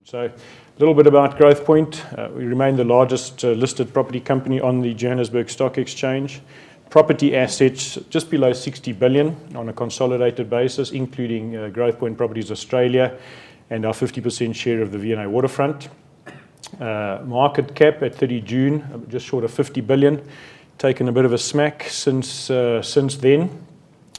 So a little bit about Growthpoint. We remain the largest listed property company on the Johannesburg Stock Exchange. Property assets just below 60 billion on a consolidated basis, including Growthpoint Properties Australia and our 50% share of the V&A Waterfront. Market cap at 30 June, just short of 50 billion. Taken a bit of a smack since then.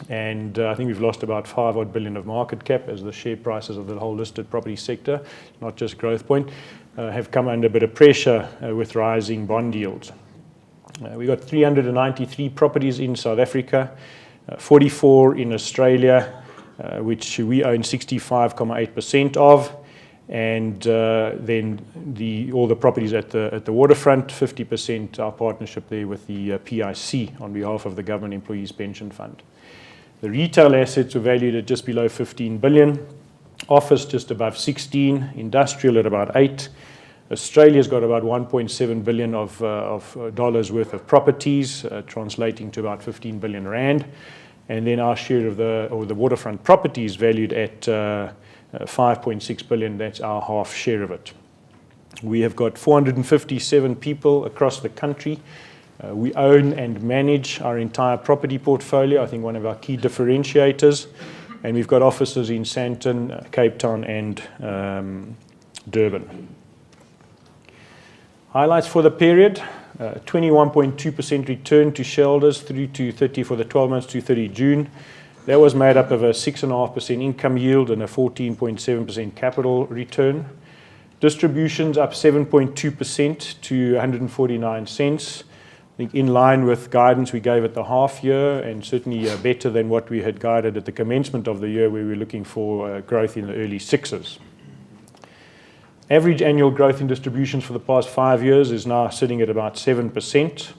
And I think we've lost about 5 odd billion of market cap as the share prices of the whole listed property sector, not just Growthpoint, have come under a bit of pressure with rising bond yields. We've got 393 properties in South Africa, 44 in Australia, which we own 65.8% of, and then all the properties at the waterfront, 50% our partnership there with the PIC on behalf of the Government Employees Pension Fund. The retail assets are valued at just below 15 billion, office just above 16, industrial at about 8. Australia's got about 1.7 billion of dollars worth of properties, translating to about 15 billion rand. And then our share of the waterfront properties valued at 5.6 billion. That's our half share of it. We have got 457 people across the country. We own and manage our entire property portfolio, I think one of our key differentiators. And we've got offices in Sandton, Cape Town, and Durban. Highlights for the period, 21.2% return to shareholders through to 30 for the 12 months to 30 June. That was made up of a 6.5% income yield and a 14.7% capital return. Distributions up 7.2% to 149 cents. I think in line with guidance we gave at the half year, and certainly better than what we had guided at the commencement of the year, where we were looking for growth in the early sixes. Average annual growth in distributions for the past 5 years is now sitting at about 7%.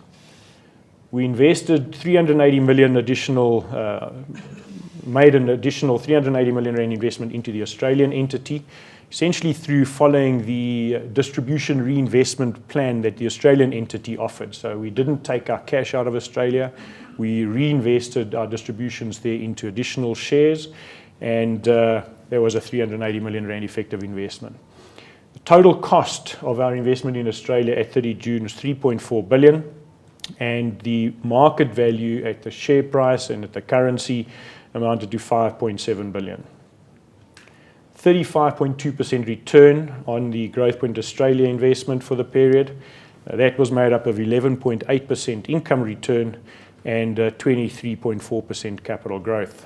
We invested 380 million additional, made an additional 380 million rand investment into the Australian entity, essentially through following the distribution reinvestment plan that the Australian entity offered. So we didn't take our cash out of Australia. We reinvested our distributions there into additional shares, and there was a 380 million rand effective investment. The total cost of our investment in Australia at 30 June was 3.4 billion, and the market value at the share price and at the currency amounted to 5.7 billion. 35.2% return on the Growthpoint Australia investment for the period. That was made up of 11.8% income return and 23.4% capital growth.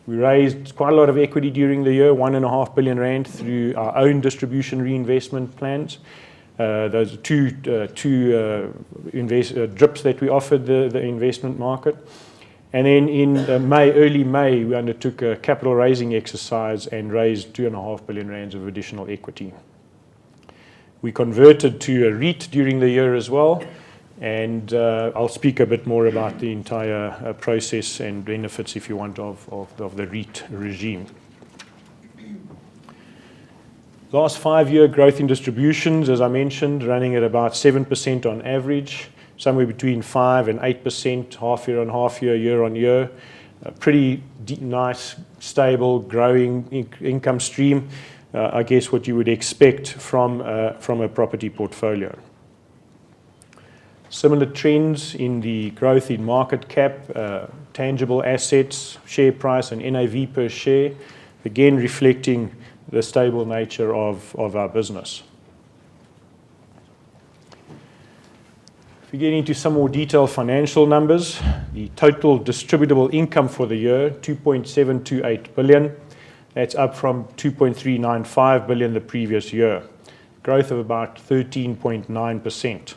We raised quite a lot of equity during the year, 1.5 billion rand through our own distribution reinvestment plans. Those are two drips that we offered the investment market. And then in early May, we undertook a capital raising exercise and raised 2.5 billion rands of additional equity. We converted to a REIT during the year as well, and I'll speak a bit more about the entire process and benefits, if you want, of the REIT regime. Last 5-year growth in distributions, as I mentioned, running at about 7% on average, somewhere between 5 and 8%, half year on half year, year on year. A pretty nice, stable, growing income stream. I guess what you would expect from a property portfolio. Similar trends in the growth in market cap, tangible assets, share price, and NAV per share, again reflecting the stable nature of our business. If we get into some more detailed financial numbers, the total distributable income for the year, 2.728 billion. That's up from 2.395 billion the previous year. Growth of about 13.9%.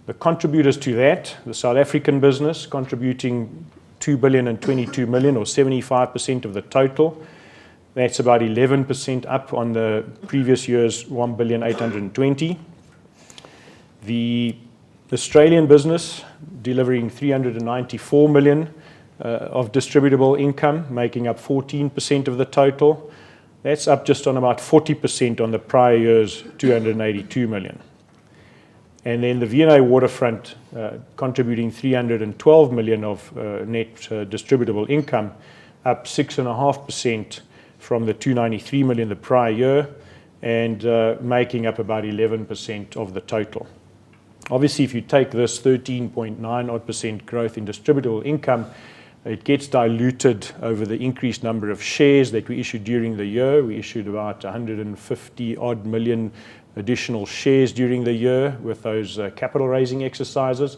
The contributors to that, the South African business contributing 2 billion and 22 million, or 75% of the total. That's about 11% up on the previous year's 1 billion 820. The Australian business delivering 394 million of distributable income, making up 14% of the total. That's up just on about 40% on the prior year's 282 million. And then the V&A Waterfront contributing 312 million of net distributable income, up 6.5% from the 293 million the prior year, and making up about 11% of the total. Obviously, if you take this 13.9% growth in distributable income, it gets diluted over the increased number of shares that we issued during the year. We issued about 150 odd million additional shares during the year with those capital raising exercises,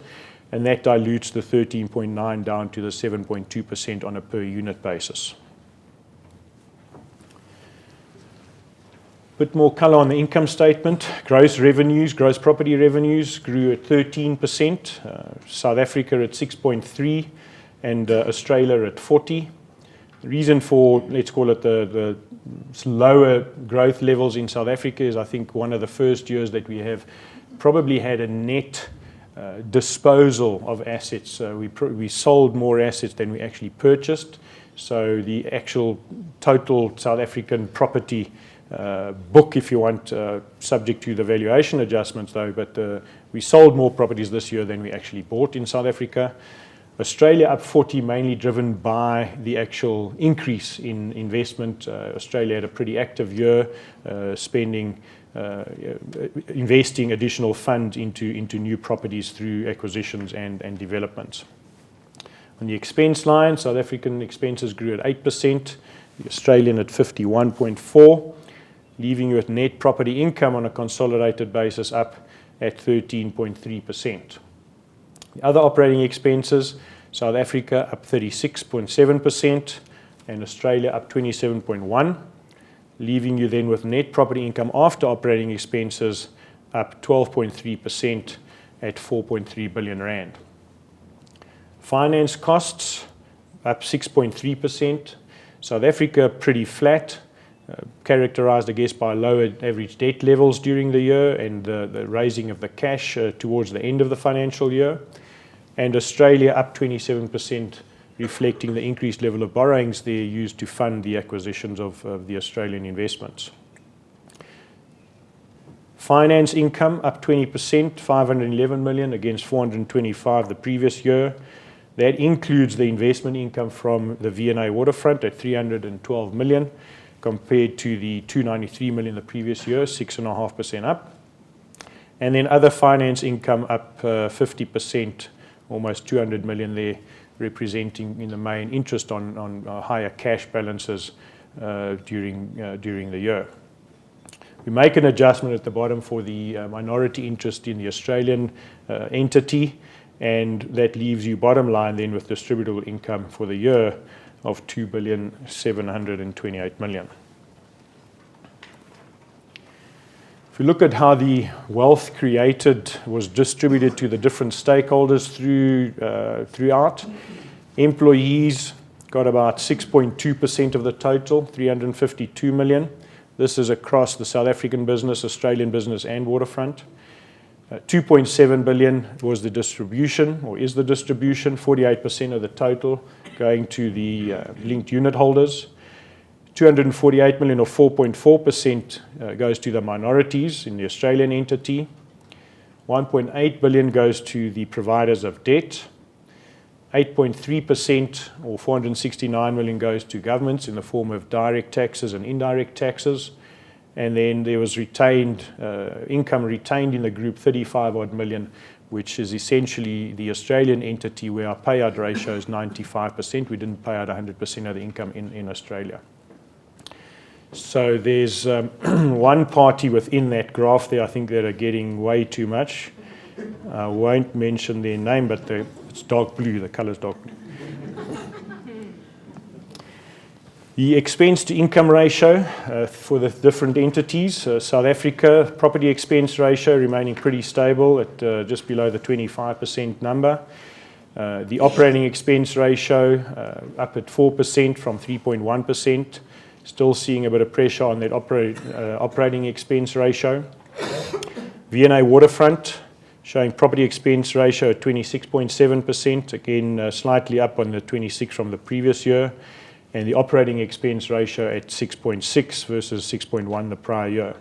and that dilutes the 13.9 down to the 7.2% on a per unit basis. Bit more color on the income statement. Gross revenues, gross property revenues grew at 13%, South Africa at 6.3%, and Australia at 40%. The reason for, let's call it, the lower growth levels in South Africa is, I think, one of the first years that we have probably had a net disposal of assets. We sold more assets than we actually purchased. So the actual total South African property book, if you want, subject to the valuation adjustments though, but we sold more properties this year than we actually bought in South Africa. Australia up 40%, mainly driven by the actual increase in investment. Australia had a pretty active year, investing additional funds into new properties through acquisitions and developments. On the expense line, South African expenses grew at 8%, the Australian at 51.4%, leaving you at net property income on a consolidated basis up at 13.3%. The other operating expenses, South Africa up 36.7% and Australia up 27.1%, leaving you then with net property income after operating expenses up 12.3% at 4.3 billion rand. Finance costs up 6.3%. South Africa pretty flat, characterized, I guess, by lower average debt levels during the year and the raising of the cash towards the end of the financial year. And Australia up 27%, reflecting the increased level of borrowings there used to fund the acquisitions of the Australian investments. Finance income up 20%, 511 million against 425 the previous year. That includes the investment income from the V&A Waterfront at 312 million compared to the 293 million the previous year, 6.5% up. And then other finance income up 50%, almost 200 million there, representing in the main interest on higher cash balances during the year. We make an adjustment at the bottom for the minority interest in the Australian entity, and that leaves you bottom line then with distributable income for the year of 2,728 million. If we look at how the wealth created was distributed to the different stakeholders throughout, employees got about 6.2% of the total, 352 million. This is across the South African business, Australian business, and Waterfront. 2.7 billion was the distribution, or is the distribution, 48% of the total going to the linked unit holders. 248 million, or 4.4%, goes to the minorities in the Australian entity. 1.8 billion goes to the providers of debt. 8.3%, or 469 million, goes to governments in the form of direct taxes and indirect taxes. And then there was income retained in the group, 35 odd million, which is essentially the Australian entity where our payout ratio is 95%. We didn't pay out 100% of the income in Australia. So there's one party within that graph there, I think, that are getting way too much. I won't mention their name, but it's dark blue, the color's dark blue. The expense to income ratio for the different entities, South Africa, property expense ratio remaining pretty stable at just below the 25% number. The operating expense ratio up at 4% from 3.1%. Still seeing a bit of pressure on that operating expense ratio. V&A Waterfront showing property expense ratio at 26.7%, again slightly up on the 26 from the previous year, and the operating expense ratio at 6.6 versus 6.1 the prior year.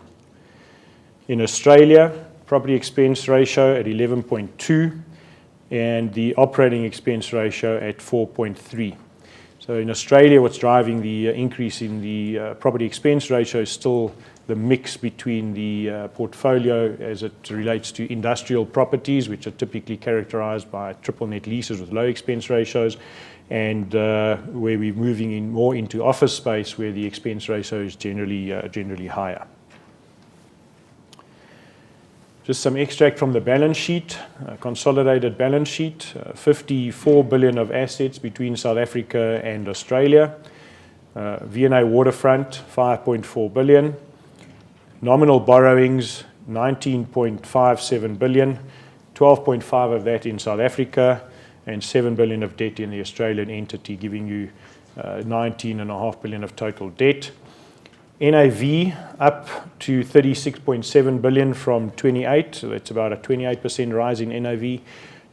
In Australia, property expense ratio at 11.2 and the operating expense ratio at 4.3. So in Australia, what's driving the increase in the property expense ratio is still the mix between the portfolio as it relates to industrial properties, which are typically characterized by triple net leases with low expense ratios, and where we're moving in more into office space where the expense ratio is generally higher. Just some extract from the balance sheet, consolidated balance sheet, 54 billion of assets between South Africa and Australia. V&A Waterfront, 5.4 billion. Nominal borrowings, 19.57 billion, 12.5 of that in South Africa, and 7 billion of debt in the Australian entity, giving you 19.5 billion of total debt. NAV up to 36.7 billion from 28, so that's about a 28% rise in NAV,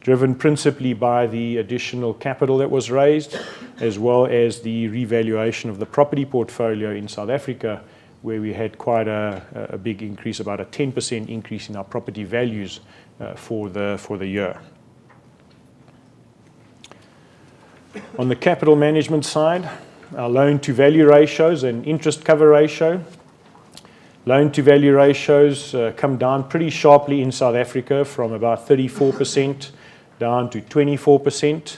driven principally by the additional capital that was raised, as well as the revaluation of the property portfolio in South Africa, where we had quite a big increase, about a 10% increase in our property values for the year. On the capital management side, our loan-to-value ratios and interest cover ratio. Loan-to-value ratios come down pretty sharply in South Africa from about 34% down to 24%,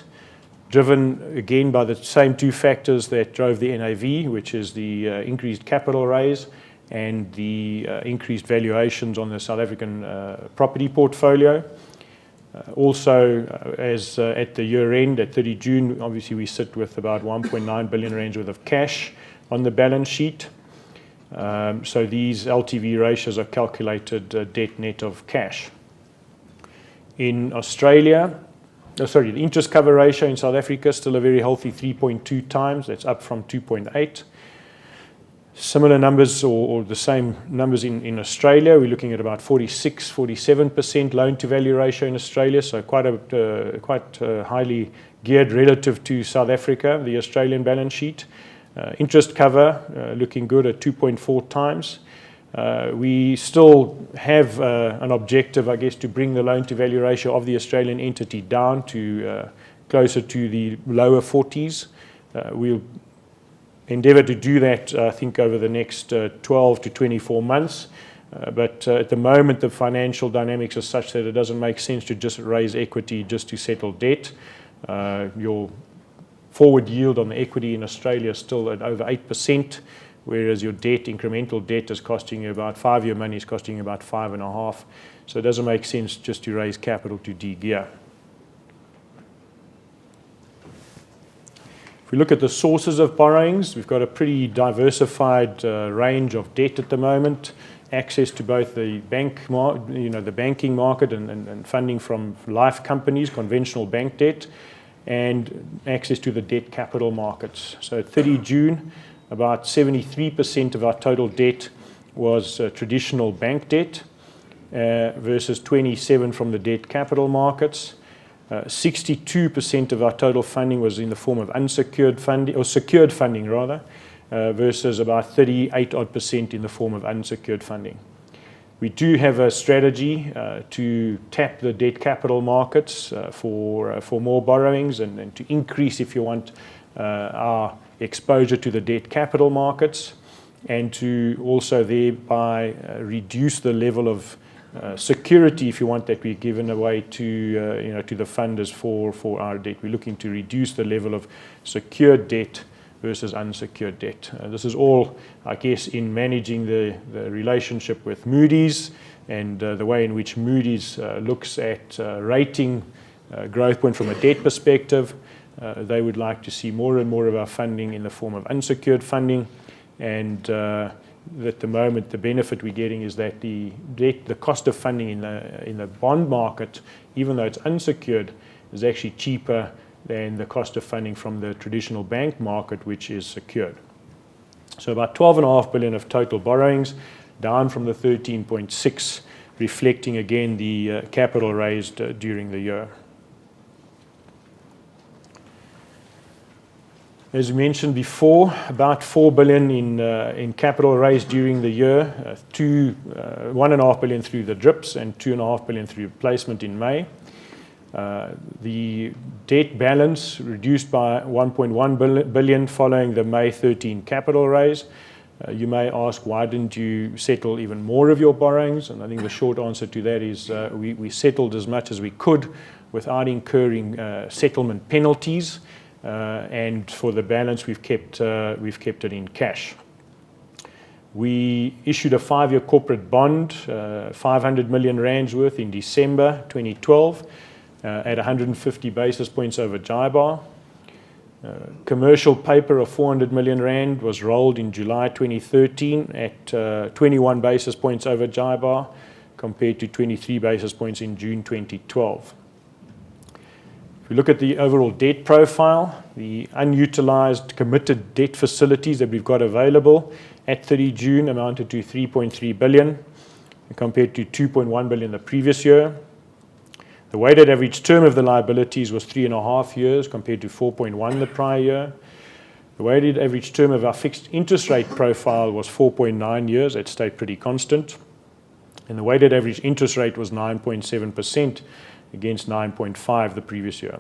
driven again by the same two factors that drove the NAV, which is the increased capital raise and the increased valuations on the South African property portfolio. Also, as at the year end, at 30 June, obviously we sit with about 1.9 billion range worth of cash on the balance sheet. So these LTV ratios are calculated debt net of cash. In Australia, the interest cover ratio in South Africa is still a very healthy 3.2 times. That's up from 2.8. Similar numbers or the same numbers in Australia. We're looking at about 47% loan-to-value ratio in Australia, so quite highly geared relative to South Africa, the Australian balance sheet. Interest cover looking good at 2.4 times. We still have an objective, I guess, to bring the loan-to-value ratio of the Australian entity down to closer to the lower 40s. We'll endeavour to do that, I think, over the next 12 to 24 months. But at the moment, the financial dynamics are such that it doesn't make sense to just raise equity just to settle debt. Your forward yield on the equity in Australia is still at over 8%, whereas your debt, incremental debt, is costing you about 5-year money is costing you about 5.5%. So it doesn't make sense just to raise capital to de-gear. If we look at the sources of borrowings, we've got a pretty diversified range of debt at the moment. Access to both the the banking market and funding from life companies, conventional bank debt, and access to the debt capital markets. So at 30 June, about 73% of our total debt was traditional bank debt versus 27% from the debt capital markets. 62% of our total funding was in the form of unsecured funding, or secured funding rather, versus about 38% in the form of unsecured funding. We do have a strategy to tap the debt capital markets for more borrowings and to increase, if you want, our exposure to the debt capital markets, and to also thereby reduce the level of security, if you want, that we're given away to to the funders for our debt. We're looking to reduce the level of secured debt versus unsecured debt. This is all, I guess, in managing the relationship with Moody's and the way in which Moody's looks at rating Growthpoint from a debt perspective. They would like to see more and more of our funding in the form of unsecured funding, and at the moment the benefit we're getting is that the cost of funding in the bond market, even though it's unsecured, is actually cheaper than the cost of funding from the traditional bank market, which is secured. So about 12.5 billion of total borrowings, down from the 13.6, reflecting again the capital raised during the year. As we mentioned before, about 4 billion in capital raised during the year, 1.5 billion through the DRIPS and 2.5 billion through placement in May. The debt balance reduced by 1.1 billion following the May 13 capital raise. You may ask, why didn't you settle even more of your borrowings? And I think the short answer to that is we settled as much as we could without incurring settlement penalties. And for the balance, we've kept it in cash. We issued a 5-year corporate bond, 500 million rands worth in December 2012 at 150 basis points over JIBAR. Commercial paper of 400 million rand was rolled in July 2013 at 21 basis points over JIBAR compared to 23 basis points in June 2012. If we look at the overall debt profile, the unutilized committed debt facilities that we've got available at 30 June amounted to 3.3 billion compared to 2.1 billion the previous year. The weighted average term of the liabilities was 3.5 years compared to 4.1 the prior year. The weighted average term of our fixed interest rate profile was 4.9 years. It stayed pretty constant. And the weighted average interest rate was 9.7% against 9.5 the previous year.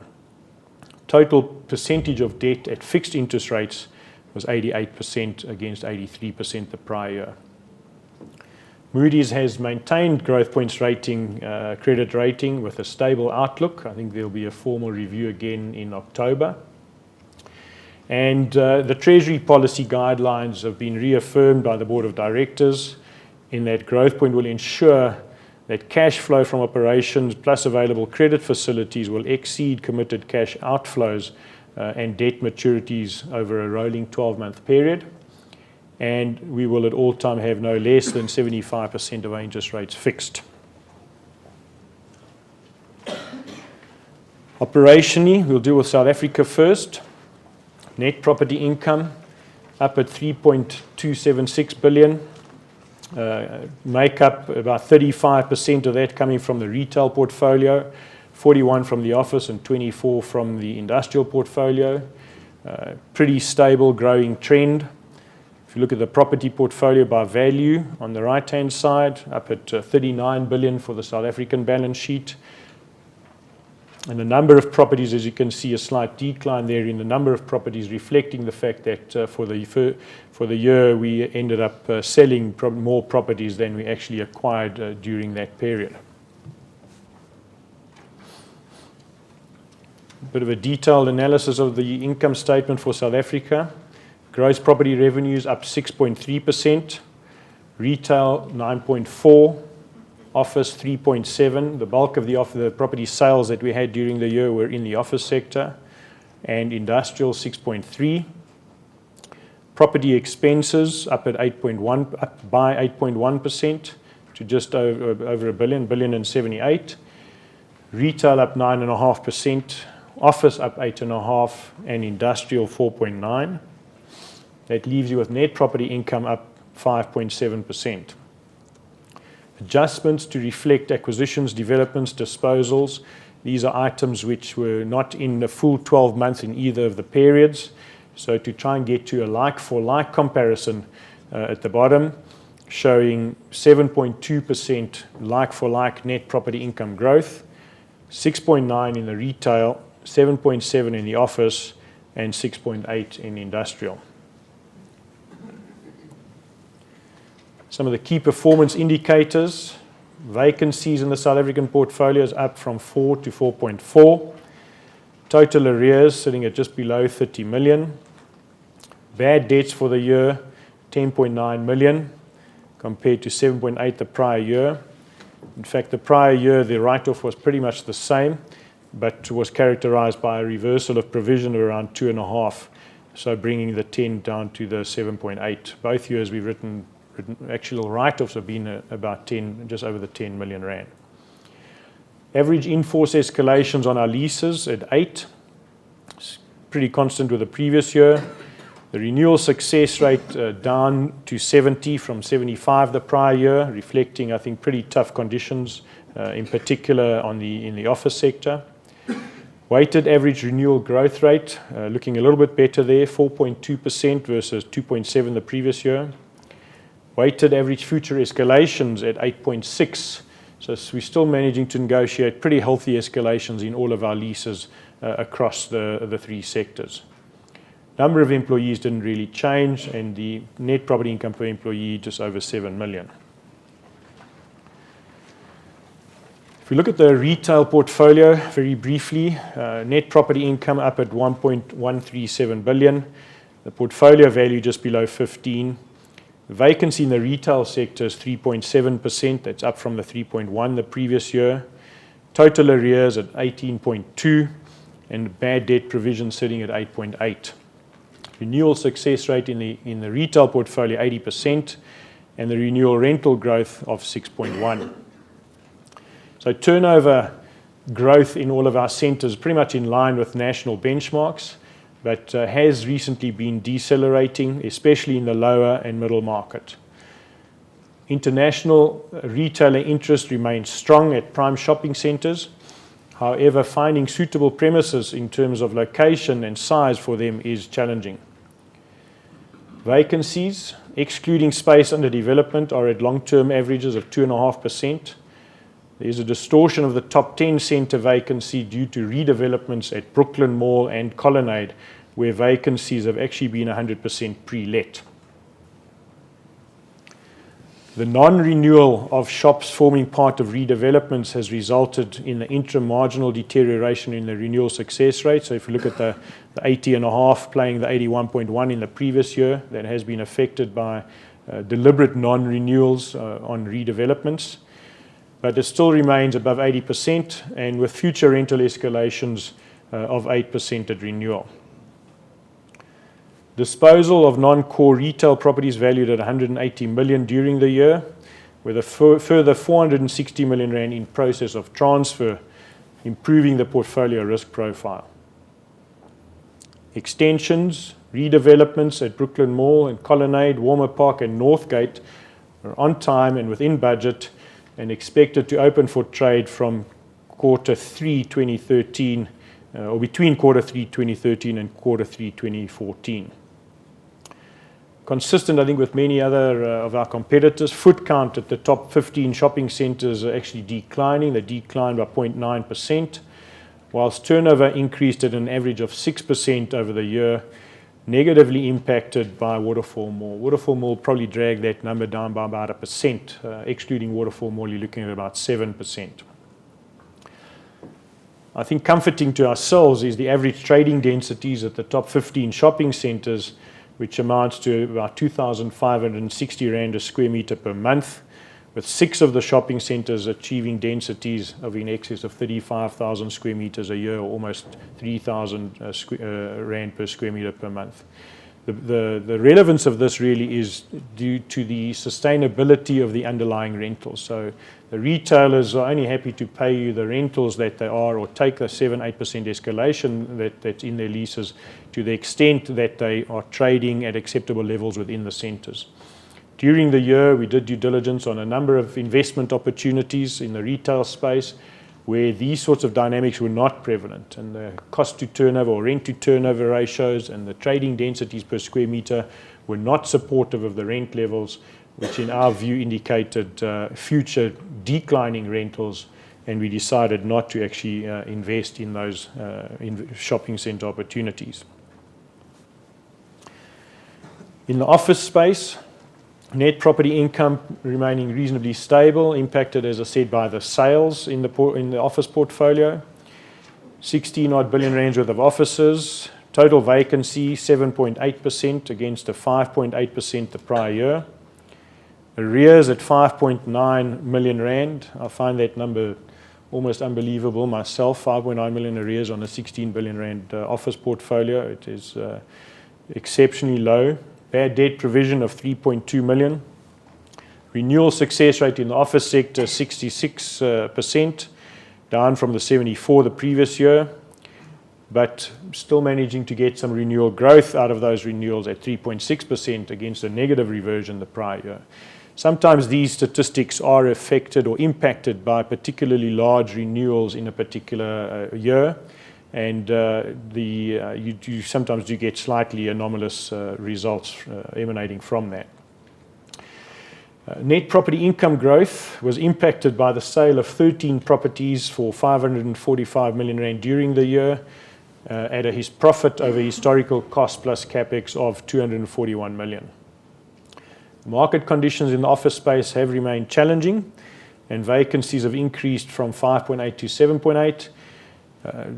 Total percentage of debt at fixed interest rates was 88% against 83% the prior year. Moody's has maintained Growthpoint's credit rating with a stable outlook. I think there'll be a formal review again in October. And the Treasury policy guidelines have been reaffirmed by the Board of Directors in that Growthpoint will ensure that cash flow from operations plus available credit facilities will exceed committed cash outflows and debt maturities over a rolling 12-month period. And we will at all time have no less than 75% of our interest rates fixed. Operationally, we'll deal with South Africa first. Net property income up at 3.276 billion. Make up about 35% of that coming from the retail portfolio, 41 from the office and 24 from the industrial portfolio. Pretty stable growing trend. If you look at the property portfolio by value on the right-hand side, up at 39 billion for the South African balance sheet. And the number of properties, as you can see, a slight decline there in the number of properties, reflecting the fact that for the year we ended up selling more properties than we actually acquired during that period. A bit of a detailed analysis of the income statement for South Africa. Gross property revenues up 6.3%, retail 9.4%, office 3.7%. The bulk of the property sales that we had during the year were in the office sector, and industrial 6.3%. Property expenses up by 8.1% to just over a billion and 78. Retail up 9.5%, office up 8.5%, and industrial 4.9%. That leaves you with net property income up 5.7%. Adjustments to reflect acquisitions, developments, disposals. These are items which were not in the full 12 months in either of the periods. So to try and get to a like-for-like comparison at the bottom, showing 7.2% like-for-like net property income growth, 6.9% in the retail, 7.7% in the office, and 6.8% in industrial. Some of the key performance indicators. Vacancies in the South African portfolio is up from 4 to 4.4. Total arrears sitting at just below 30 million. Bad debts for the year, 10.9 million compared to 7.8 the prior year. In fact, the prior year, the write-off was pretty much the same, but was characterized by a reversal of provision of around 2.5, so bringing the 10 down to the 7.8. Both years we've written actual write-offs have been about 10, just over the 10 million rand. Average in-force escalations on our leases at 8. It's pretty constant with the previous year. The renewal success rate down to 70 from 75 the prior year, reflecting, I think, pretty tough conditions, in particular in the office sector. Weighted average renewal growth rate, looking a little bit better there, 4.2% versus 2.7 the previous year. Weighted average future escalations at 8.6, So we're still managing to negotiate pretty healthy escalations in all of our leases across the three sectors. Number of employees didn't really change, and the net property income per employee just over 7 million. If we look at the retail portfolio very briefly, net property income up at 1.137 billion, the portfolio value just below 15. The vacancy in the retail sector is 3.7%, that's up from the 3.1 the previous year. Total arrears at 18.2, and bad debt provision sitting at 8.8. Renewal success rate in the retail portfolio 80%, and the renewal rental growth of 6.1. So turnover growth in all of our centres pretty much in line with national benchmarks, but has recently been decelerating, especially in the lower and middle market. International retailer interest remains strong at prime shopping centres. However, finding suitable premises in terms of location and size for them is challenging. Vacancies, excluding space under development, are at long-term averages of 2.5%. There's a distortion of the top 10 centre vacancy due to redevelopments at Brooklyn Mall and Colonnade, where vacancies have actually been 100% pre-let. The non-renewal of shops forming part of redevelopments has resulted in the interim marginal deterioration in the renewal success rate. So if you look at the 80.5 playing the 81.1 in the previous year, that has been affected by deliberate non-renewals on redevelopments. But it still remains above 80%, and with future rental escalations of 8% at renewal. Disposal of non-core retail properties valued at 180 million during the year, with a further 460 million rand in process of transfer, improving the portfolio risk profile. Extensions, redevelopments at Brooklyn Mall and Colonnade, Warmer Park and Northgate are on time and within budget, and expected to open for trade from Q3 2013, or between Q3 2013 and Q3 2014. Consistent, I think, with many other of our competitors, foot count at the top 15 shopping centres are actually declining. They declined by 0.9%, whilst turnover increased at an average of 6% over the year, negatively impacted by Waterfall Mall. Waterfall Mall probably dragged that number down by about 1%. Excluding Waterfall Mall, you're looking at about 7%. I think comforting to ourselves is the average trading densities at the top 15 shopping centres, which amounts to about 2,560 Rand a square metre per month, with 6 of the shopping centres achieving densities of in excess of 35,000 square metres a year, or almost 3,000 Rand per square metre per month. The relevance of this really is due to the sustainability of the underlying rentals. So the retailers are only happy to pay you the rentals that they are, or take the 7-8% escalation that's in their leases, to the extent that they are trading at acceptable levels within the centres. During the year, we did due diligence on a number of investment opportunities in the retail space where these sorts of dynamics were not prevalent, and the cost to turnover or rent to turnover ratios and the trading densities per square metre were not supportive of the rent levels, which in our view indicated future declining rentals, and we decided not to actually invest in those shopping centre opportunities. In the office space, net property income remaining reasonably stable, impacted, as I said, by the sales in the office portfolio. 16 odd billion rands worth of offices, total vacancy 7.8% against a 5.8% the prior year. Arrears at 5.9 million rand. I find that number almost unbelievable myself. 5.9 million arrears on a 16 billion rand office portfolio. It is exceptionally low. Bad debt provision of 3.2 million. Renewal success rate in the office sector 66%, down from the 74 the previous year, but still managing to get some renewal growth out of those renewals at 3.6% against a negative reversion the prior year. Sometimes these statistics are affected or impacted by particularly large renewals in a particular year, and you sometimes do get slightly anomalous results emanating from that. Net property income growth was impacted by the sale of 13 properties for 545 million rand during the year, at his profit over historical cost plus capex of 241 million. Market conditions in the office space have remained challenging, and vacancies have increased from 5.8 to 7.8.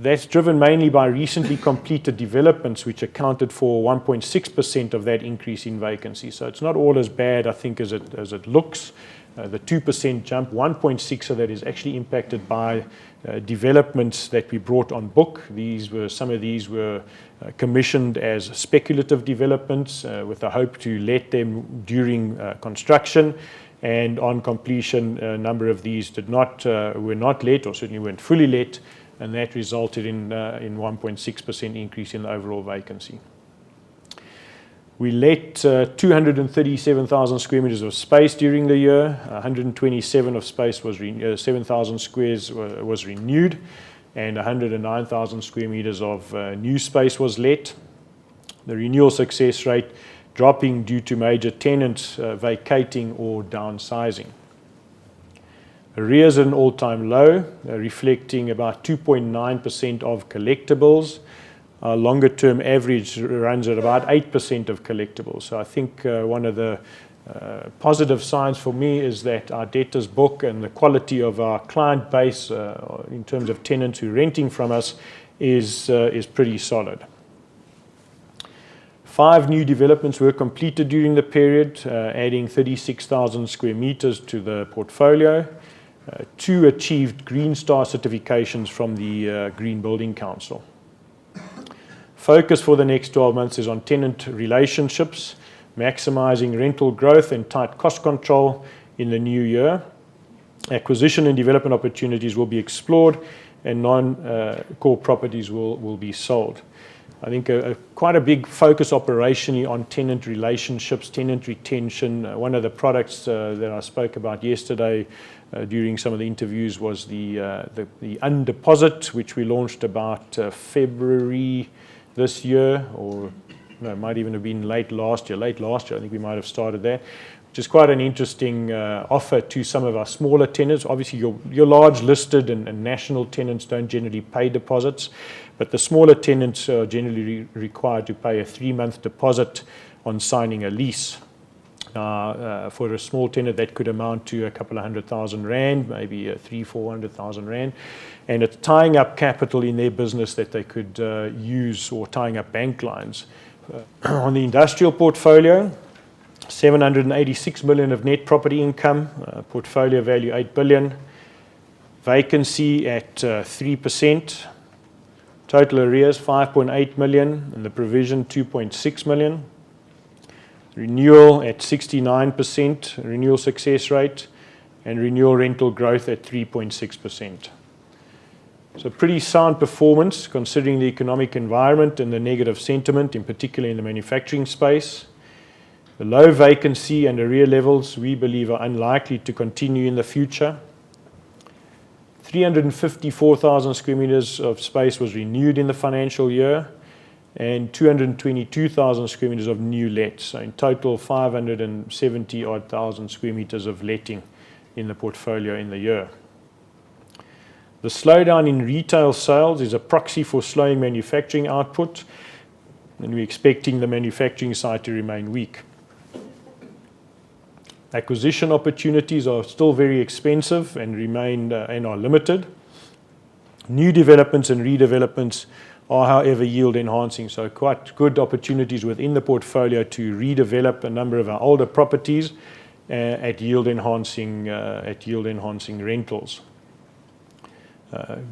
That's driven mainly by recently completed developments, which accounted for 1.6% of that increase in vacancy. So it's not all as bad, I think, as it looks. The 2% jump, 1.6 of that is actually impacted by developments that we brought on book. Some of these were commissioned as speculative developments with the hope to let them during construction. And on completion, a number of these were not let, or certainly weren't fully let, and that resulted in 1.6% increase in the overall vacancy. We let 237,000 square meters of space during the year. 127 of space was 7,000 squares was renewed, and 109,000 square meters of new space was let. The renewal success rate dropping due to major tenants vacating or downsizing. Arrears at an all-time low, reflecting about 2.9% of collectibles. Our longer-term average runs at about 8% of collectibles. So I think one of the positive signs for me is that our debtors book and the quality of our client base in terms of tenants who are renting from us is pretty solid. 5 new developments were completed during the period, adding 36,000 square meters to the portfolio. 2 achieved Green Star certifications from the Green Building Council. Focus for the next 12 months is on tenant relationships, maximizing rental growth and tight cost control in the new year. Acquisition and development opportunities will be explored, and non-core properties will be sold. I think quite a big focus operationally on tenant relationships, tenant retention. One of the products that I spoke about yesterday during some of the interviews was the undeposit, which we launched about February this year, or no, it might even have been late last year. I think we might have started that, which is quite an interesting offer to some of our smaller tenants. Obviously, your large listed and national tenants don't generally pay deposits, but the smaller tenants are generally required to pay a 3-month deposit on signing a lease. For a small tenant, that could amount to a couple of 100,000 rand, maybe 300,000-400,000 rand, and it's tying up capital in their business that they could use, or tying up bank lines. On the industrial portfolio, 786 million of net property income, portfolio value 8 billion, vacancy at 3%, total arrears 5.8 million, and the provision 2.6 million. Renewal at 69%, renewal success rate, and renewal rental growth at 3.6%. So pretty sound performance considering the economic environment and the negative sentiment, in particular in the manufacturing space. The low vacancy and arrear levels we believe are unlikely to continue in the future. 354,000 square meters of space was renewed in the financial year, and 222,000 square meters of new lets. So in total, 570,000 square meters of letting in the portfolio in the year. The slowdown in retail sales is a proxy for slowing manufacturing output, and we're expecting the manufacturing side to remain weak. Acquisition opportunities are still very expensive and remain and are limited. New developments and redevelopments are, however, yield enhancing, so quite good opportunities within the portfolio to redevelop a number of our older properties at yield enhancing rentals.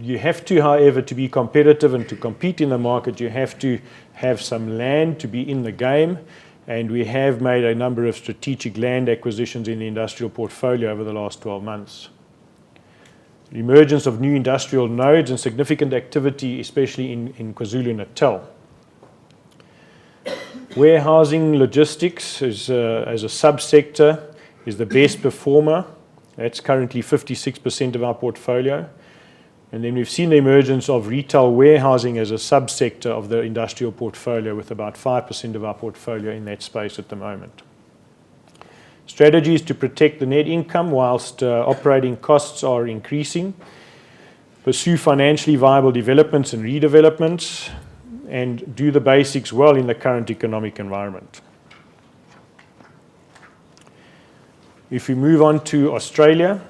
You have to, however, to be competitive and to compete in the market, you have to have some land to be in the game, and we have made a number of strategic land acquisitions in the industrial portfolio over the last 12 months. The emergence of new industrial nodes and significant activity, especially in KwaZulu-Natal. Warehousing logistics as a subsector is the best performer. That's currently 56% of our portfolio. And then we've seen the emergence of retail warehousing as a subsector of the industrial portfolio, with about 5% of our portfolio in that space at the moment. Strategy is to protect the net income whilst operating costs are increasing, pursue financially viable developments and redevelopments, and do the basics well in the current economic environment. If we move on to Australia,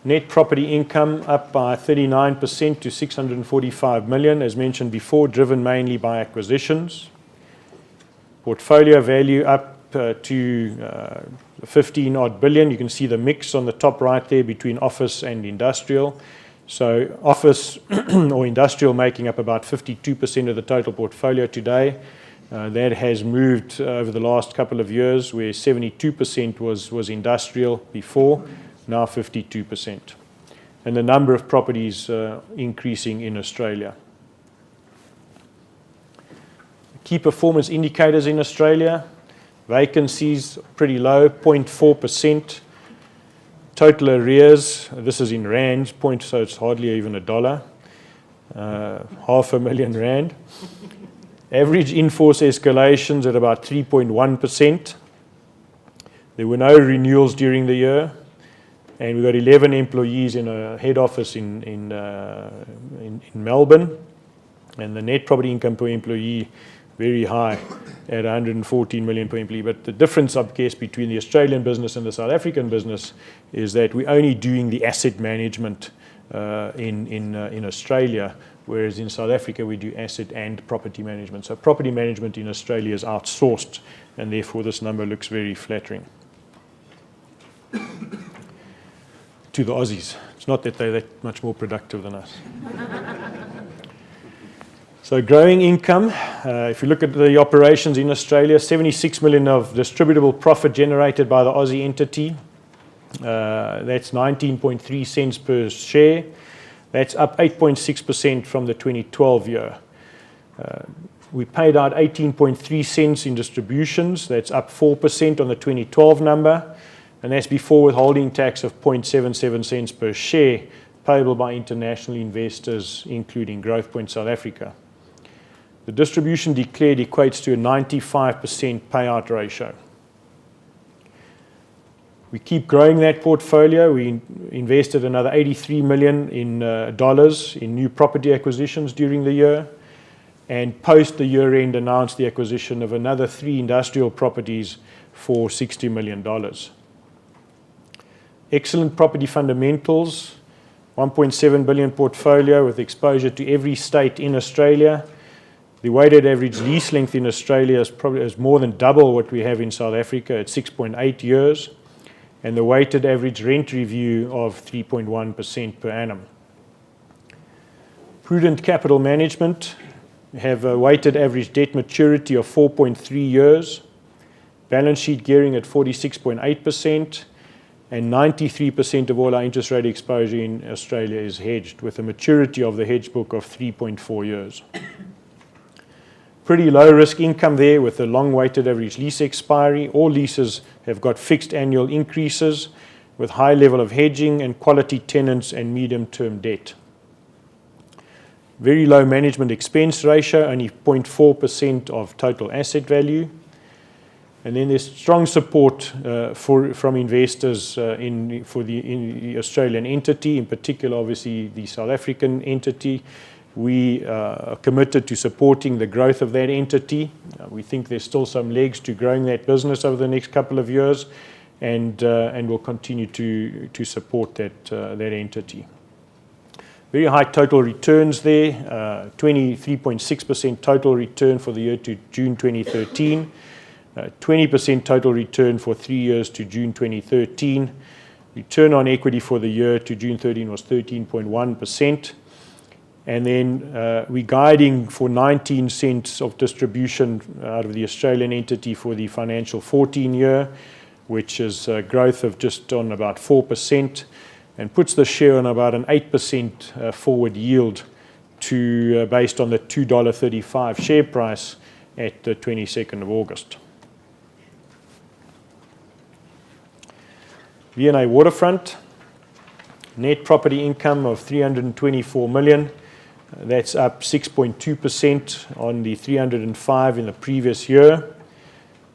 net property income up by 39% to 645 million, as mentioned before, driven mainly by acquisitions. Portfolio value up to 15 odd billion. You can see the mix on the top right there between office and industrial. So office or industrial making up about 52% of the total portfolio today. That has moved over the last couple of years, where 72% was industrial before, now 52%. And the number of properties increasing in Australia. Key performance indicators in Australia. Vacancies pretty low, 0.4%. Total arrears, this is in rands, so it's hardly even $1. $500,000 Average in-force escalations at about 3.1%. There were no renewals during the year, and we've got 11 employees in a head office in Melbourne, and the net property income per employee very high at 114 million per employee. But the difference, I guess, between the Australian business and the South African business is that we're only doing the asset management in Australia, whereas in South Africa we do asset and property management. So property management in Australia is outsourced, and therefore this number looks very flattering to the Aussies. It's not that they're that much more productive than us. So growing income, if you look at the operations in Australia, 76 million of distributable profit generated by the Aussie entity. That's 19.3 cents per share. That's up 8.6% from the 2012 year. We paid out 18.3 cents in distributions. That's up 4% on the 2012 number. And that's before withholding tax of 0.77 cents per share payable by international investors, including Growthpoint South Africa. The distribution declared equates to a 95% payout ratio. We keep growing that portfolio. We invested another $83 million in new property acquisitions during the year, and post the year end announced the acquisition of another 3 industrial properties for $60 million. Excellent property fundamentals, 1.7 billion portfolio with exposure to every state in Australia. The weighted average lease length in Australia is more than double what we have in South Africa at 6.8 years, and the weighted average rent review of 3.1% per annum. Prudent capital management. We have a weighted average debt maturity of 4.3 years, balance sheet gearing at 46.8%, and 93% of all our interest rate exposure in Australia is hedged, with a maturity of the hedge book of 3.4 years. Pretty low risk income there with a long weighted average lease expiry. All leases have got fixed annual increases with high level of hedging and quality tenants and medium term debt. Very low management expense ratio, only 0.4% of total asset value. And then there's strong support from investors for the Australian entity, in particular obviously the South African entity. We are committed to supporting the growth of that entity. We think there's still some legs to growing that business over the next couple of years, and we'll continue to support that entity. Very high total returns there, 23.6% total return for the year to June 2013, 20% total return for 3 years to June 2013. Return on equity for the year to June 13 was 13.1%. And then we're guiding for 19 cents of distribution out of the Australian entity for the financial 14 year, which is a growth of just on about 4%, and puts the share on about an 8% forward yield to based on the $2.35 share price at the 22nd of August. V&A Waterfront, net property income of 324 million. That's up 6.2% on the 305 in the previous year.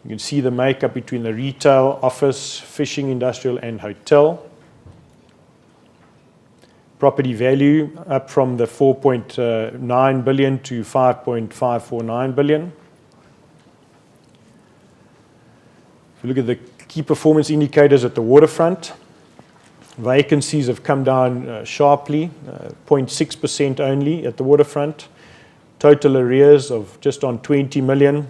You can see the makeup between the retail, office, fishing, industrial, and hotel. Property value up from the 4.9 billion to 5.549 billion. If you look at the key performance indicators at the waterfront, vacancies have come down sharply, 0.6% only at the waterfront. Total arrears of just on 20 million.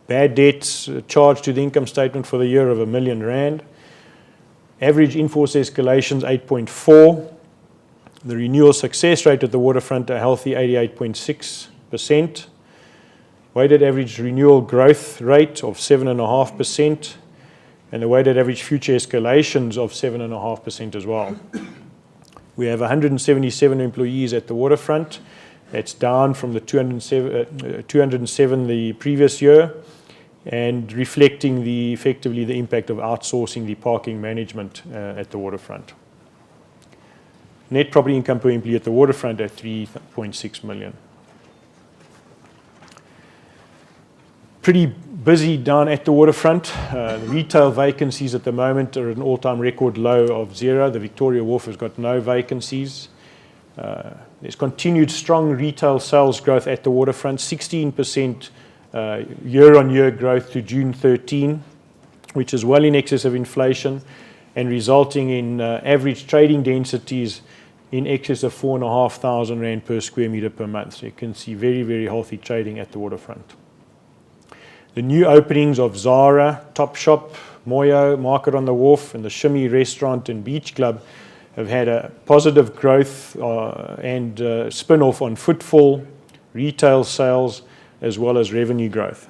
Bad debts charged to the income statement for the year of R1 million. Average in-force escalations 8.4. The renewal success rate at the waterfront a healthy 88.6%. Weighted average renewal growth rate of 7.5%. And the weighted average future escalations of 7.5% as well. We have 177 employees at the waterfront. That's down from the 207 the previous year, and reflecting effectively the impact of outsourcing the parking management at the waterfront. Net property income per employee at the waterfront at 3.6 million. Pretty busy down at the waterfront. The retail vacancies at the moment are at an all-time record low of 0. The Victoria Wharf has got no vacancies. There's continued strong retail sales growth at the waterfront, 16% year-on-year growth to June 13, which is well in excess of inflation and resulting in average trading densities in excess of 4,500 rand per square meter per month. So you can see very, very healthy trading at the waterfront. The new openings of Zara, Topshop, Moyo, Market on the Wharf, and the Shimmy Restaurant and Beach Club have had a positive growth and spin-off on footfall, retail sales, as well as revenue growth.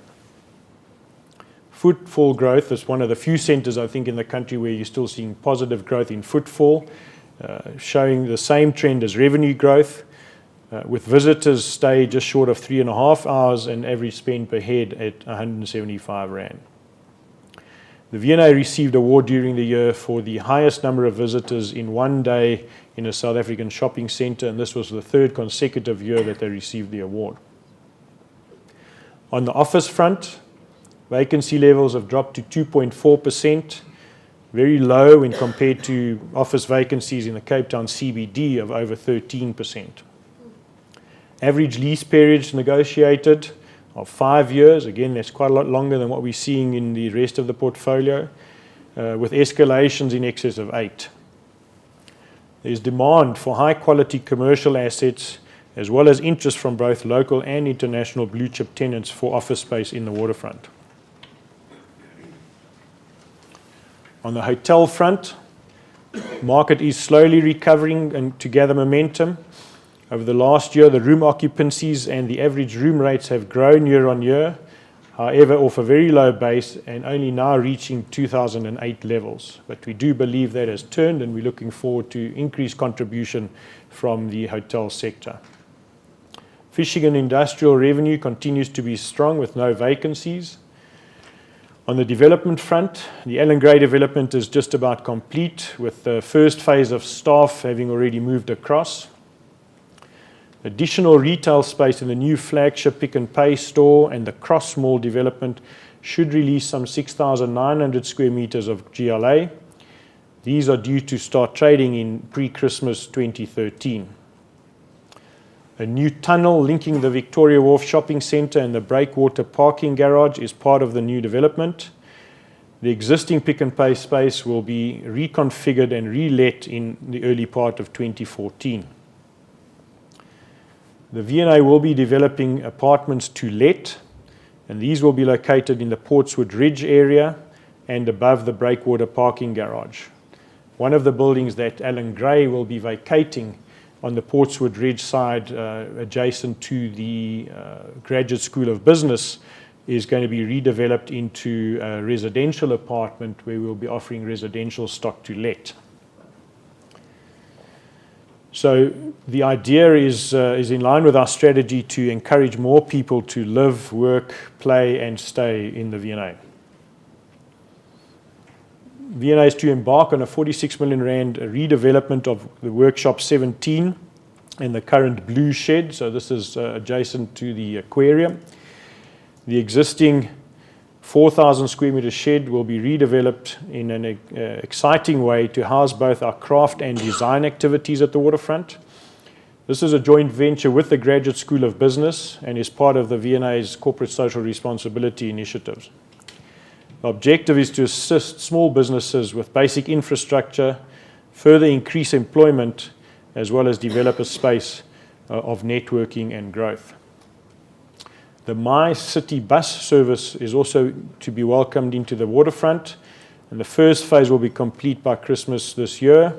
Footfall growth is one of the few centres, I think, in the country where you're still seeing positive growth in footfall, showing the same trend as revenue growth, with visitors stay just short of 3.5 hours and average spend per head at 175 Rand. The V&A received an award during the year for the highest number of visitors in one day in a South African shopping centre, and this was the 3rd consecutive year that they received the award. On the office front, vacancy levels have dropped to 2.4%, very low when compared to office vacancies in the Cape Town CBD of over 13%. Average lease periods negotiated of 5 years. Again, that's quite a lot longer than what we're seeing in the rest of the portfolio, with escalations in excess of 8. There's demand for high-quality commercial assets, as well as interest from both local and international blue-chip tenants for office space in the waterfront. On the hotel front, market is slowly recovering and to gather momentum. Over the last year, the room occupancies and the average room rates have grown year on year, however off a very low base and only now reaching 2008 levels. But we do believe that has turned, and we're looking forward to increased contribution from the hotel sector. Fishing and industrial revenue continues to be strong with no vacancies. On the development front, the Allan Gray development is just about complete, with the first phase of staff having already moved across. Additional retail space in the new flagship Pick n Pay store and the Cross Mall development should release some 6,900 square meters of GLA. These are due to start trading in pre-Christmas 2013. A new tunnel linking the Victoria Wharf Shopping Centre and the Breakwater parking garage is part of the new development. The existing Pick n Pay space will be reconfigured and re-let in the early part of 2014. The V&A will be developing apartments to let, and these will be located in the Portswood Ridge area and above the Breakwater parking garage. One of the buildings that Allan Gray will be vacating on the Portswood Ridge side, adjacent to the Graduate School of Business, is going to be redeveloped into a residential apartment where we'll be offering residential stock to let. So the idea is in line with our strategy to encourage more people to live, work, play and stay in the V&A. V&A is to embark on a 46 million Rand redevelopment of the Workshop 17 and the current Blue Shed. So this is adjacent to the aquarium. The existing 4,000 square meter shed will be redeveloped in an exciting way to house both our craft and design activities at the waterfront. This is a joint venture with the Graduate School of Business and is part of the V&A's corporate social responsibility initiatives. The objective is to assist small businesses with basic infrastructure, further increase employment, as well as develop a space of networking and growth. The My City bus service is also to be welcomed into the waterfront, and the first phase will be complete by Christmas this year.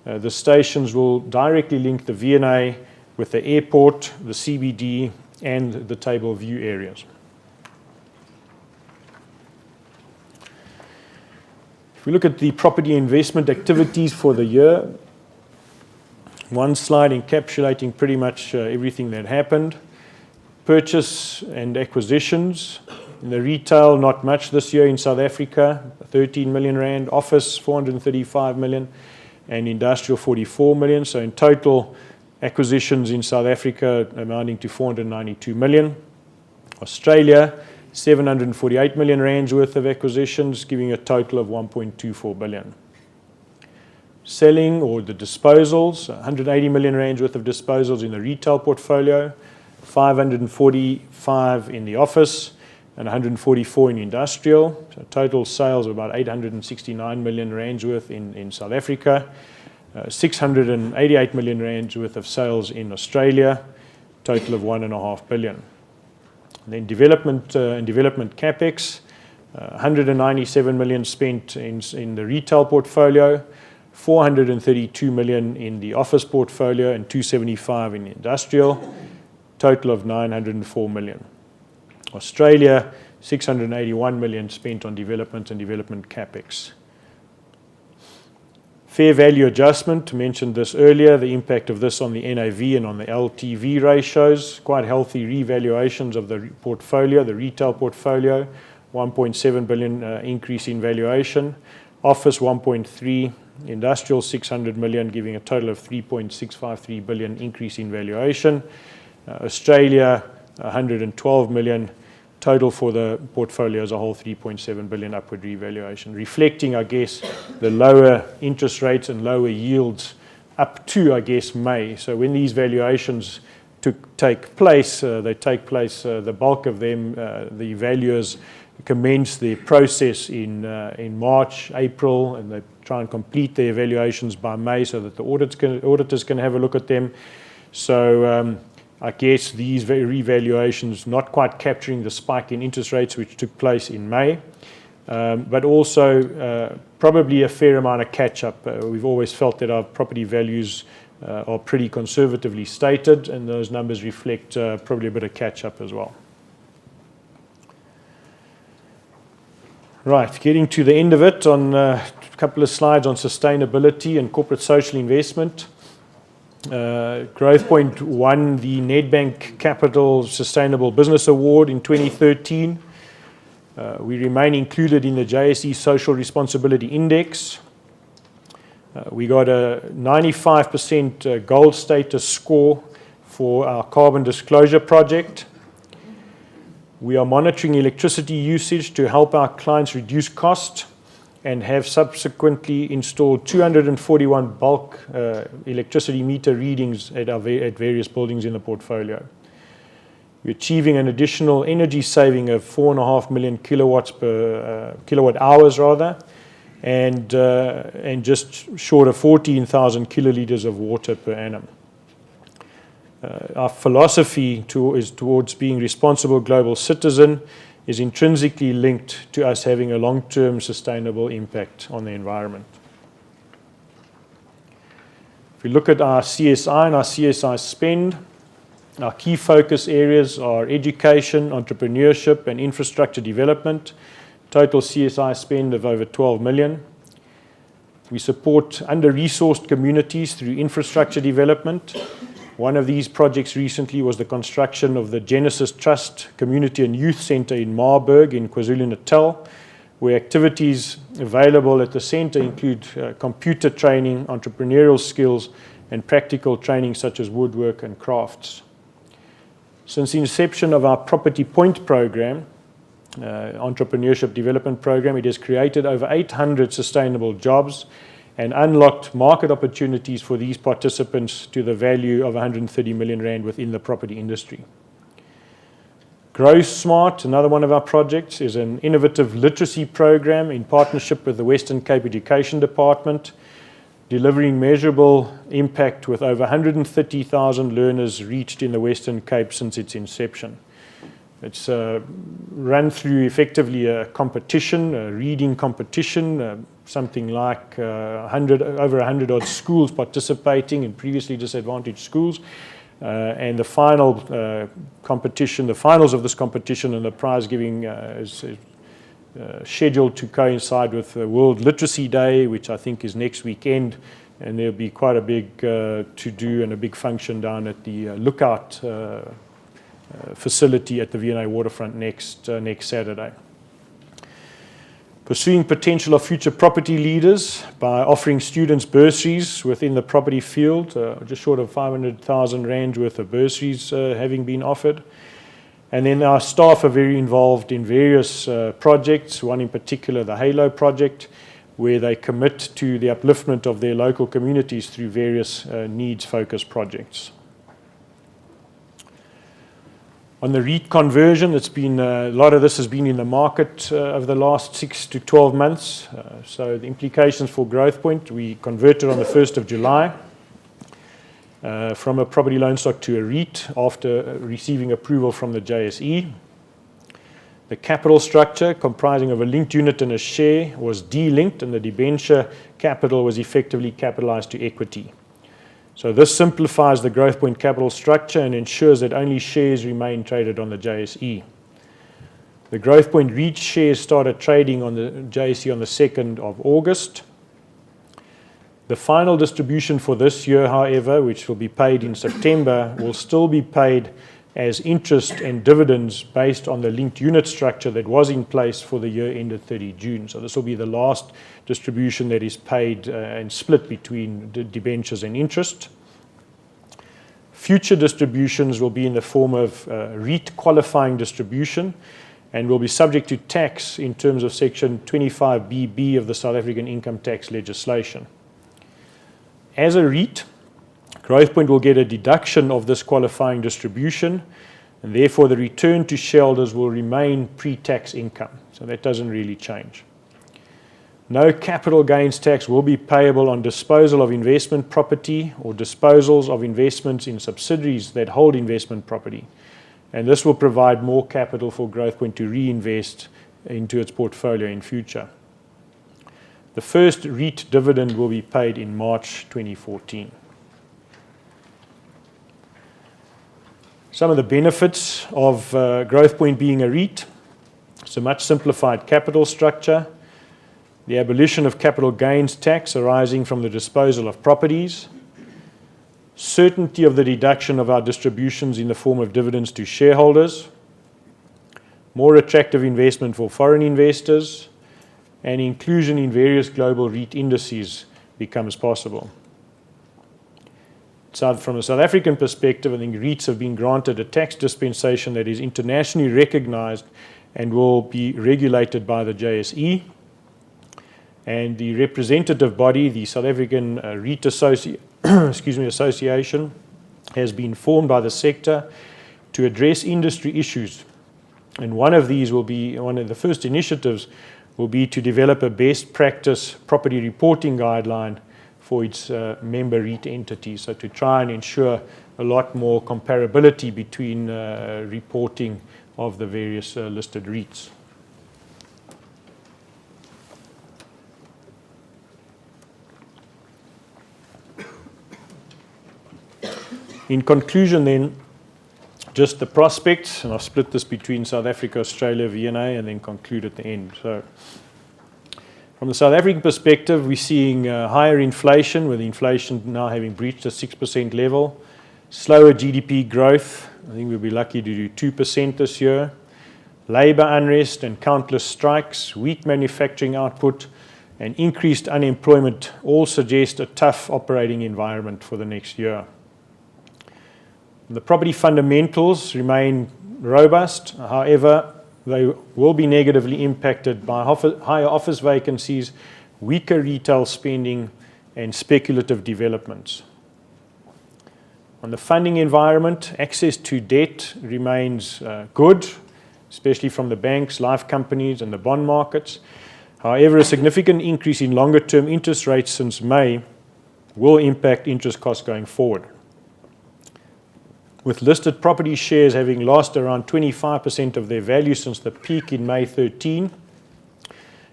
The stations will directly link the V&A with the airport, the CBD, and the Table View areas. If we look at the property investment activities for the year, one slide encapsulating pretty much everything that happened. Purchase and acquisitions. In the retail, not much this year in South Africa, 13 million rand, office 435 million, and industrial 44 million. So in total, acquisitions in South Africa amounting to 492 million. Australia, 748 million rands worth of acquisitions, giving a total of 1.24 billion. Selling or the disposals, 180 million rands worth of disposals in the retail portfolio, 545 in the office, and 144 in industrial. So total sales of about 869 million rands worth in South Africa, 688 million rands worth of sales in Australia, total of 1.5 billion. And then development and development capex, 197 million spent in the retail portfolio, 432 million in the office portfolio, and 275 in the industrial, total of 904 million. Australia, 681 million spent on development and development capex. Fair value adjustment, mentioned this earlier, the impact of this on the NAV and on the LTV ratios, quite healthy revaluations of the portfolio, the retail portfolio, 1.7 billion increase in valuation, office 1.3, industrial 600 million, giving a total of 3.653 billion increase in valuation. Australia, 112 million, total for the portfolio as a whole, 3.7 billion upward revaluation, reflecting, I guess, the lower interest rates and lower yields up to, I guess, May. So when these valuations take place, the bulk of them, the valuers commence the process in March, April, and they try and complete their evaluations by May so that the auditors can have a look at them. So I guess these revaluations not quite capturing the spike in interest rates which took place in May, but also probably a fair amount of catch-up. We've always felt that our property values are pretty conservatively stated, and those numbers reflect probably a bit of catch-up as well. Right, getting to the end of it on a couple of slides on sustainability and corporate social investment. Growthpoint won the Nedbank Capital Sustainable Business Award in 2013. We remain included in the JSE Social Responsibility Index. We got a 95% gold status score for our carbon disclosure project. We are monitoring electricity usage to help our clients reduce cost, and have subsequently installed 241 bulk electricity meter readings at various buildings in the portfolio. We're achieving an additional energy saving of 4.5 million kilowatt hours rather, and just short of 14,000 kiloliters of water per annum. Our philosophy is towards being responsible global citizen is intrinsically linked to us having a long-term sustainable impact on the environment. If we look at our CSI and our CSI spend, our key focus areas are education, entrepreneurship, and infrastructure development. Total CSI spend of over 12 million. We support under-resourced communities through infrastructure development. One of these projects recently was the construction of the Genesis Trust Community and Youth Centre in Marburg in KwaZulu-Natal, where activities available at the centre include computer training, entrepreneurial skills, and practical training such as woodwork and crafts. Since the inception of our Property Point program, entrepreneurship development program. It has created over 800 sustainable jobs and unlocked market opportunities for these participants to the value of 130 million rand within the property industry. Growthpoint, another one of our projects, is an innovative literacy program in partnership with the Western Cape Education Department, delivering measurable impact with over 130,000 learners reached in the Western Cape since its inception. It's run through effectively a competition, a reading competition, something like over 100 odd schools participating in previously disadvantaged schools. And the final competition, the finals of this competition and the prize giving is scheduled to coincide with World Literacy Day, which I think is next weekend. And there'll be quite a big to-do and a big function down at the Lookout facility at the V&A Waterfront next Saturday. Pursuing potential of future property leaders by offering students bursaries within the property field, just short of 500,000 rand worth of bursaries having been offered. And then our staff are very involved in various projects, one in particular, the Halo project, where they commit to the upliftment of their local communities through various needs-focused projects. On the REIT conversion, it's been a lot of this has been in the market over the last 6 to 12 months. So the implications for Growthpoint, we converted on the 1st of July from a property loan stock to a REIT after receiving approval from the JSE. The capital structure, comprising of a linked unit and a share, was delinked, and the debenture capital was effectively capitalized to equity. So this simplifies the Growthpoint capital structure and ensures that only shares remain traded on the JSE. The Growthpoint REIT shares started trading on the JSE on the 2nd of August. The final distribution for this year, however, which will be paid in September, will still be paid as interest and dividends based on the linked unit structure that was in place for the year ended 30 June. So this will be the last distribution that is paid and split between the debentures and interest. Future distributions will be in the form of REIT qualifying distribution and will be subject to tax in terms of Section 25BB of the South African income tax legislation. As a REIT, Growthpoint will get a deduction of this qualifying distribution, and therefore the return to shareholders will remain pre-tax income. So that doesn't really change. No capital gains tax will be payable on disposal of investment property or disposals of investments in subsidiaries that hold investment property. And this will provide more capital for Growthpoint to reinvest into its portfolio in future. The first REIT dividend will be paid in March 2014. Some of the benefits of Growthpoint being a REIT: it's a much simplified capital structure, the abolition of capital gains tax arising from the disposal of properties, certainty of the deduction of our distributions in the form of dividends to shareholders, more attractive investment for foreign investors, and inclusion in various global REIT indices becomes possible. From a South African perspective, I think REITs have been granted a tax dispensation that is internationally recognized and will be regulated by the JSE. And the representative body, the South African REIT Association, has been formed by the sector to address industry issues. And one of these will be, one of the first initiatives will be to develop a best practice property reporting guideline for its member REIT entities, so to try and ensure a lot more comparability between reporting of the various listed REITs. In conclusion then, just the prospects, and I've split this between South Africa, Australia, V&A, and then conclude at the end. So, from the South African perspective, we're seeing higher inflation, with inflation now having breached a 6% level, slower GDP growth. I think we'll be lucky to do 2% this year. Labour unrest and countless strikes, weak manufacturing output, and increased unemployment all suggest a tough operating environment for the next year. The property fundamentals remain robust. However, they will be negatively impacted by higher office vacancies, weaker retail spending, and speculative developments. On the funding environment, access to debt remains good, especially from the banks, life companies, and the bond markets. However, a significant increase in longer-term interest rates since May will impact interest costs going forward. With listed property shares having lost around 25% of their value since the peak in May 13,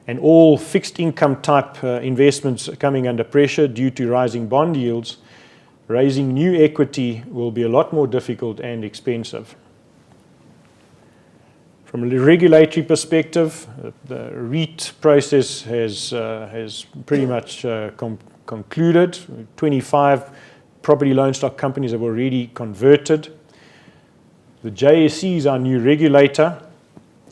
and all fixed income type investments coming under pressure due to rising bond yields, raising new equity will be a lot more difficult and expensive. From a regulatory perspective, the REIT process has pretty much concluded. 25 property loan stock companies have already converted. The JSE is our new regulator,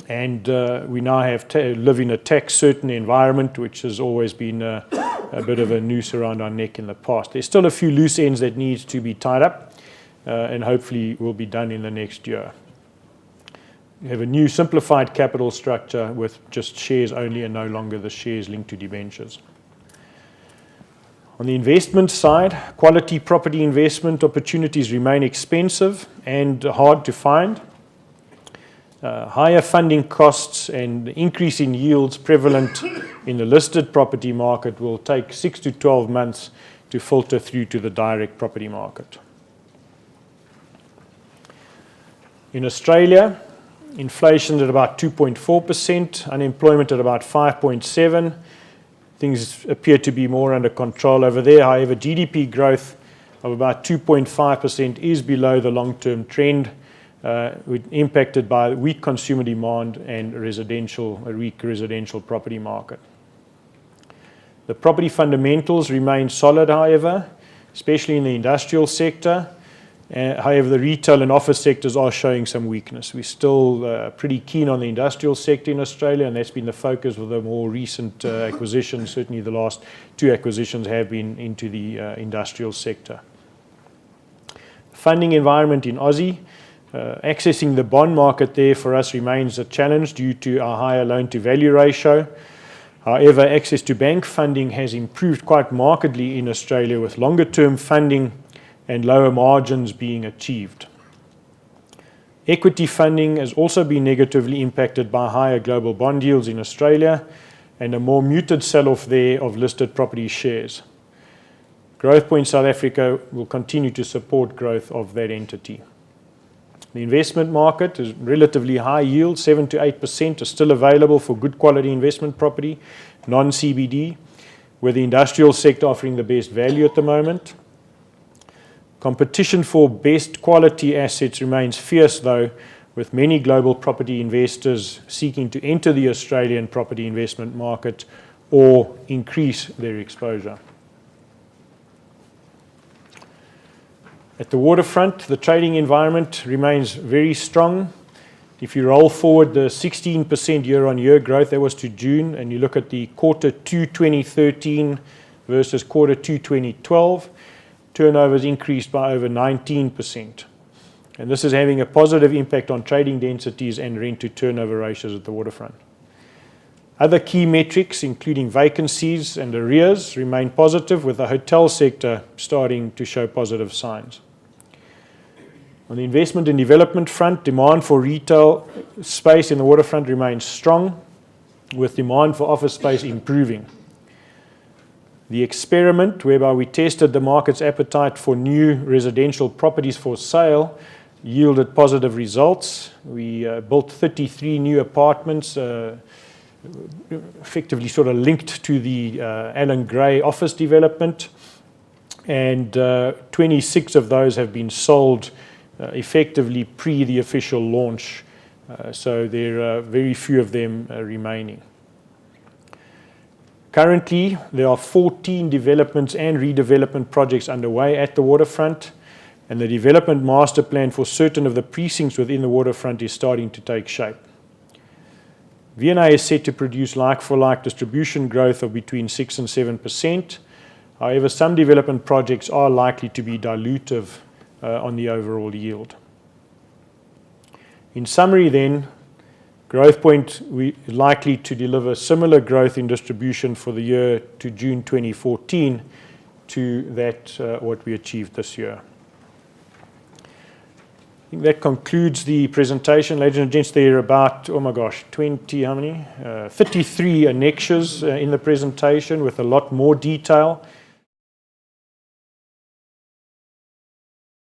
and we now have to live in a tax certain environment, which has always been a bit of a noose around our neck in the past. There's still a few loose ends that need to be tied up, and hopefully will be done in the next year. We have a new simplified capital structure with just shares only and no longer the shares linked to debentures. On the investment side, quality property investment opportunities remain expensive and hard to find. Higher funding costs and increase in yields prevalent in the listed property market will take 6 to 12 months to filter through to the direct property market. In Australia, inflation at about 2.4%, unemployment at about 5.7%. Things appear to be more under control over there. However, GDP growth of about 2.5% is below the long-term trend, impacted by weak consumer demand and a weak residential property market. The property fundamentals remain solid, however, especially in the industrial sector. However, the retail and office sectors are showing some weakness. We're still pretty keen on the industrial sector in Australia, and that's been the focus of the more recent acquisitions. Certainly the last 2 acquisitions have been into the industrial sector. Funding environment in Aussie. Accessing the bond market there for us remains a challenge due to our higher loan-to-value ratio. However, access to bank funding has improved quite markedly in Australia, with longer-term funding and lower margins being achieved. Equity funding has also been negatively impacted by higher global bond yields in Australia and a more muted sell-off there of listed property shares. Growthpoint South Africa will continue to support growth of that entity. The investment market is relatively high yield, 7 to 8% are still available for good quality investment property, non-CBD, with the industrial sector offering the best value at the moment. Competition for best quality assets remains fierce though, with many global property investors seeking to enter the Australian property investment market or increase their exposure. At the waterfront, the trading environment remains very strong. If you roll forward the 16% year-on-year growth, that was to June, and you look at the quarter 2 2013 versus quarter 2 2012, turnovers increased by over 19%. And this is having a positive impact on trading densities and rent-to-turnover ratios at the waterfront. Other key metrics, including vacancies and arrears, remain positive, with the hotel sector starting to show positive signs. On the investment and development front, demand for retail space in the waterfront remains strong, with demand for office space improving. The experiment whereby we tested the market's appetite for new residential properties for sale yielded positive results. We built 33 new apartments, effectively sort of linked to the Alan Gray office development, and 26 of those have been sold effectively pre the official launch, so there are very few of them remaining. Currently, there are 14 developments and redevelopment projects underway at the waterfront, and the development master plan for certain of the precincts within the waterfront is starting to take shape. V&A is set to produce like-for-like distribution growth of between 6 and 7%. However, some development projects are likely to be dilutive on the overall yield. In summary then, Growthpoint, we are likely to deliver similar growth in distribution for the year to June 2014 to that what we achieved this year. I think that concludes the presentation. Ladies and gents, there are about, 33 annexures in the presentation with a lot more detail.